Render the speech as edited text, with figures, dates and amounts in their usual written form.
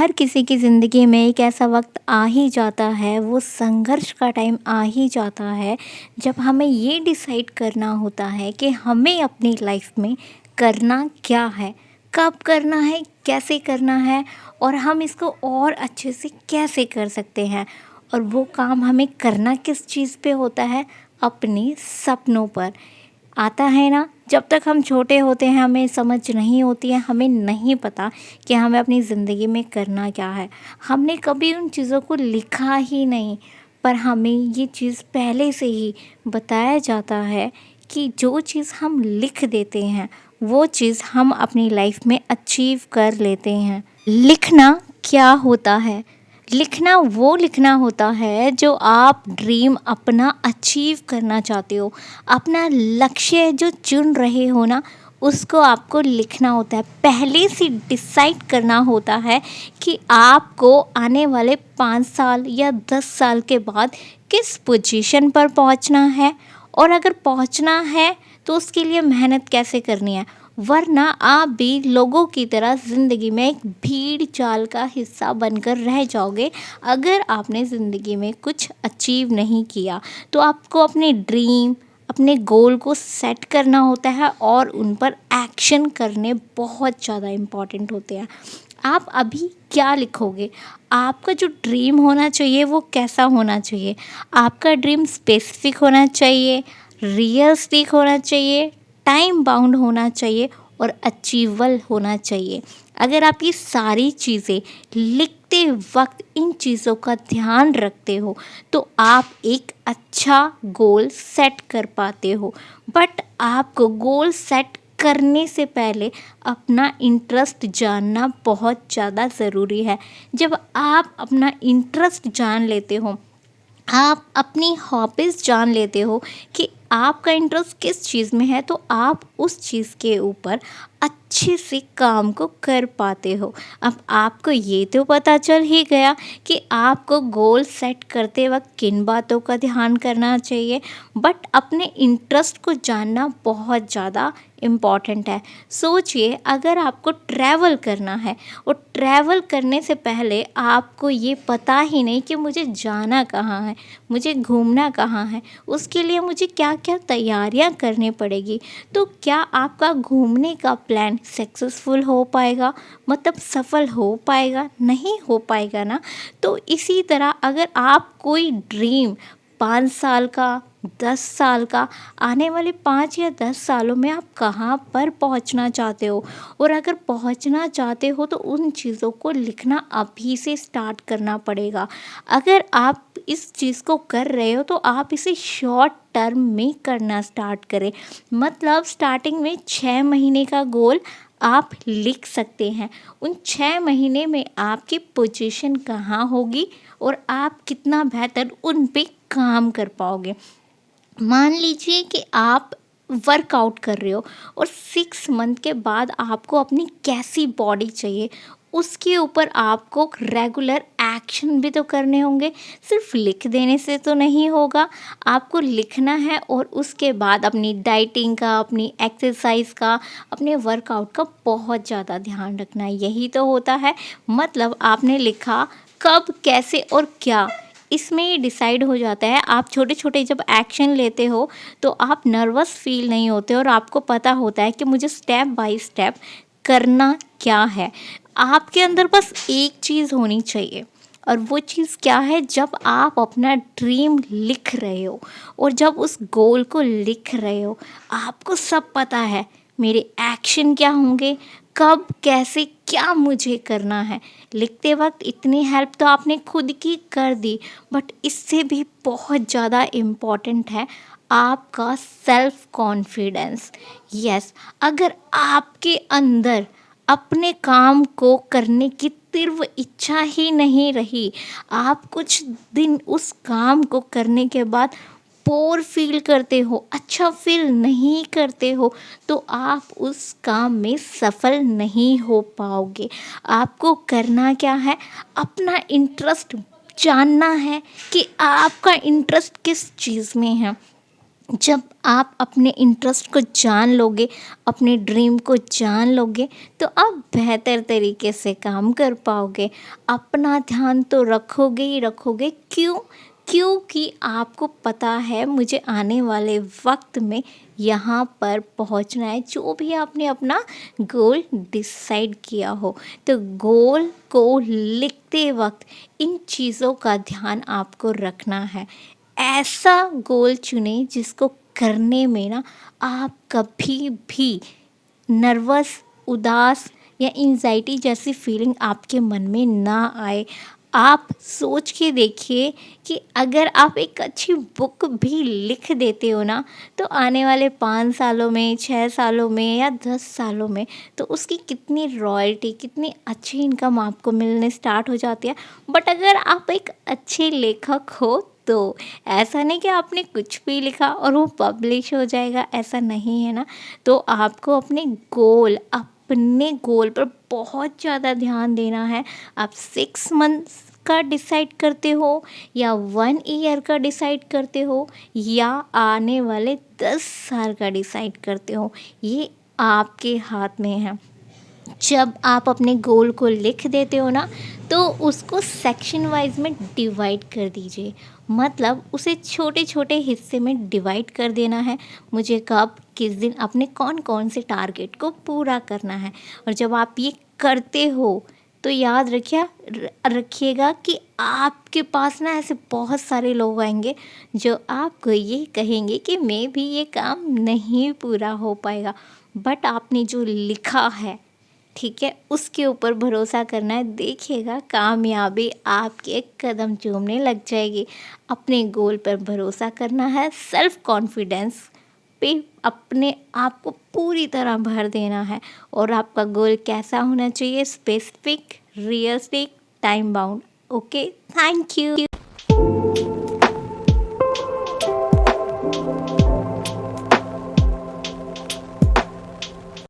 हर किसी की ज़िंदगी में एक ऐसा वक्त आ ही जाता है, वो संघर्ष का टाइम आ ही जाता है, जब हमें ये डिसाइड करना होता है कि हमें अपनी लाइफ में करना क्या है, कब करना है, कैसे करना है और हम इसको और अच्छे से कैसे कर सकते हैं। और वो काम हमें करना किस चीज़ पे होता है, अपने सपनों पर आता है ना। जब तक हम छोटे होते हैं हमें समझ नहीं होती है, हमें नहीं पता कि हमें अपनी ज़िंदगी में करना क्या है। हमने कभी उन चीज़ों को लिखा ही नहीं, पर हमें ये चीज़ पहले से ही बताया जाता है कि जो चीज़ हम लिख देते हैं वो चीज़ हम अपनी लाइफ में अचीव कर लेते हैं। लिखना क्या होता है? लिखना वो लिखना होता है जो आप ड्रीम अपना अचीव करना चाहते हो, अपना लक्ष्य जो चुन रहे हो ना, उसको आपको लिखना होता है। पहले से डिसाइड करना होता है कि आपको आने वाले 5 साल या 10 साल के बाद किस पोजीशन पर पहुंचना है, और अगर पहुंचना है तो उसके लिए मेहनत कैसे करनी है। वरना आप भी लोगों की तरह ज़िंदगी में एक भीड़ चाल का हिस्सा बनकर रह जाओगे। अगर आपने ज़िंदगी में कुछ अचीव नहीं किया तो आपको अपने ड्रीम, अपने गोल को सेट करना होता है और उन पर एक्शन करने बहुत ज़्यादा इम्पॉर्टेंट होते हैं। आप अभी क्या लिखोगे? आपका जो ड्रीम होना चाहिए वो कैसा होना चाहिए? आपका ड्रीम स्पेसिफिक होना चाहिए, रियलिस्टिक होना चाहिए, टाइम बाउंड होना चाहिए और अचीवेबल होना चाहिए। अगर आप ये सारी चीज़ें लिखते वक्त इन चीज़ों का ध्यान रखते हो तो आप एक अच्छा गोल सेट कर पाते हो। बट आपको गोल सेट करने से पहले अपना इंटरेस्ट जानना बहुत ज़्यादा ज़रूरी है। जब आप अपना इंटरेस्ट जान लेते हो, आप अपनी हॉबीज़ जान लेते हो कि आपका इंटरेस्ट किस चीज़ में है, तो आप उस चीज़ के ऊपर अच्छे से काम को कर पाते हो। अब आपको ये तो पता चल ही गया कि आपको गोल सेट करते वक्त किन बातों का ध्यान करना चाहिए, बट अपने इंटरेस्ट को जानना बहुत ज़्यादा इम्पॉर्टेंट है। सोचिए, अगर आपको ट्रैवल करना है और ट्रैवल करने से पहले आपको ये पता ही नहीं कि मुझे जाना कहाँ है, मुझे घूमना कहाँ है, उसके लिए मुझे क्या क्या तैयारियां करनी पड़ेगी, तो क्या आपका घूमने का प्लान सक्सेसफुल हो पाएगा? मतलब सफल हो पाएगा? नहीं हो पाएगा ना। तो इसी तरह अगर आप कोई ड्रीम 5 साल का, 10 साल का, आने वाले 5 या 10 सालों में आप कहाँ पर पहुँचना चाहते हो, और अगर पहुँचना चाहते हो तो उन चीज़ों को लिखना अभी से स्टार्ट करना पड़ेगा। अगर आप इस चीज़ को कर रहे हो तो आप इसे शॉर्ट टर्म में करना स्टार्ट करें। मतलब स्टार्टिंग में 6 महीने का गोल आप लिख सकते हैं। उन 6 महीने में आपकी पोजीशन कहाँ होगी और आप कितना बेहतर उन पे काम कर पाओगे। मान लीजिए कि आप वर्कआउट कर रहे हो और 6 मंथ के बाद आपको अपनी कैसी बॉडी चाहिए, उसके ऊपर आपको रेगुलर एक्शन भी तो करने होंगे। सिर्फ लिख देने से तो नहीं होगा, आपको लिखना है और उसके बाद अपनी डाइटिंग का, अपनी एक्सरसाइज का, अपने वर्कआउट का बहुत ज़्यादा ध्यान रखना है। यही तो होता है। मतलब आपने लिखा कब, कैसे और क्या, इसमें ये डिसाइड हो जाता है। आप छोटे छोटे जब एक्शन लेते हो तो आप नर्वस फील नहीं होते और आपको पता होता है कि मुझे स्टेप बाय स्टेप करना क्या है। आपके अंदर बस एक चीज़ होनी चाहिए, और वो चीज़ क्या है? जब आप अपना ड्रीम लिख रहे हो और जब उस गोल को लिख रहे हो, आपको सब पता है मेरे एक्शन क्या होंगे, कब, कैसे, क्या मुझे करना है। लिखते वक्त इतनी हेल्प तो आपने खुद की कर दी, बट इससे भी बहुत ज़्यादा इम्पॉर्टेंट है आपका सेल्फ कॉन्फिडेंस। यस, अगर आपके अंदर अपने काम को करने की तीव्र इच्छा ही नहीं रही, आप कुछ दिन उस काम को करने के बाद बोर फील करते हो, अच्छा फील नहीं करते हो, तो आप उस काम में सफल नहीं हो पाओगे। आपको करना क्या है? अपना इंटरेस्ट जानना है कि आपका इंटरेस्ट किस चीज़ में है। जब आप अपने इंटरेस्ट को जान लोगे, अपने ड्रीम को जान लोगे, तो आप बेहतर तरीके से काम कर पाओगे। अपना ध्यान तो रखोगे ही रखोगे, क्यों? क्योंकि आपको पता है मुझे आने वाले वक़्त में यहाँ पर पहुँचना है, जो भी आपने अपना गोल डिसाइड किया हो। तो गोल को लिखते वक़्त इन चीज़ों का ध्यान आपको रखना है। ऐसा गोल चुनें जिसको करने में ना आप कभी भी नर्वस, उदास या एंग्ज़ायटी जैसी फीलिंग आपके मन में ना आए। आप सोच के देखिए कि अगर आप एक अच्छी बुक भी लिख देते हो ना, तो आने वाले 5 सालों में, 6 सालों में या 10 सालों में तो उसकी कितनी रॉयल्टी, कितनी अच्छी इनकम आपको मिलने स्टार्ट हो जाती है। बट अगर आप एक अच्छे लेखक हो तो ऐसा नहीं कि आपने कुछ भी लिखा और वो पब्लिश हो जाएगा, ऐसा नहीं है ना। तो आपको अपने गोल पर बहुत ज़्यादा ध्यान देना है। आप 6 मंथ्स का डिसाइड करते हो या 1 ईयर का डिसाइड करते हो या आने वाले 10 साल का डिसाइड करते हो, ये आपके हाथ में है। जब आप अपने गोल को लिख देते हो ना, तो उसको सेक्शन वाइज में डिवाइड कर दीजिए। मतलब उसे छोटे छोटे हिस्से में डिवाइड कर देना है। मुझे कब किस दिन अपने कौन कौन से टारगेट को पूरा करना है। और जब आप ये करते हो तो याद रखिएगा कि आपके पास ना ऐसे बहुत सारे लोग आएंगे जो आपको ये कहेंगे कि मैं भी ये काम नहीं पूरा हो पाएगा। बट आपने जो लिखा है, ठीक है, उसके ऊपर भरोसा करना है। देखिएगा कामयाबी आपके कदम चूमने लग जाएगी। अपने गोल पर भरोसा करना है, सेल्फ कॉन्फिडेंस पे अपने आप को पूरी तरह भर देना है। और आपका गोल कैसा होना चाहिए? Specific, realistic, time bound. Okay, thank you.